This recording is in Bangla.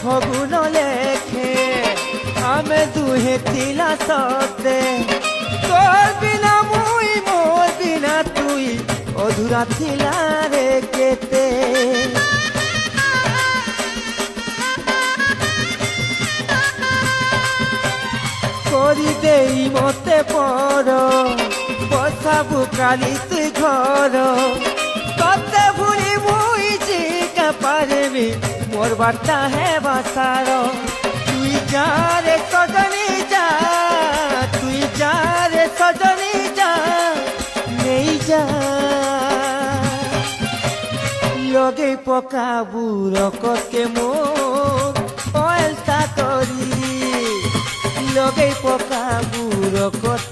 ଫଗୁନ ଲେଖେ ଆମେ ଦୁହେଁ ଥିଲା ସତେ ତୋର ବିନା ମୁଇଁ ମୋର ବିନା ତୁଇ ଅଧୁରା ଥିଲା ରେ କେତେ କରି ଦେଇ ମତେ ପର ବସାବୁ କାଲି তুই ঘর কতে ভুলি মুই জিকা পারবি মোর বার্তা হে বাসার তুই যা রে সজনী যা তুই যা রে সজনী যা নেই যা লগে পকাবু রকতে মোর অয়েলতা করি লগে পকাবু রকতে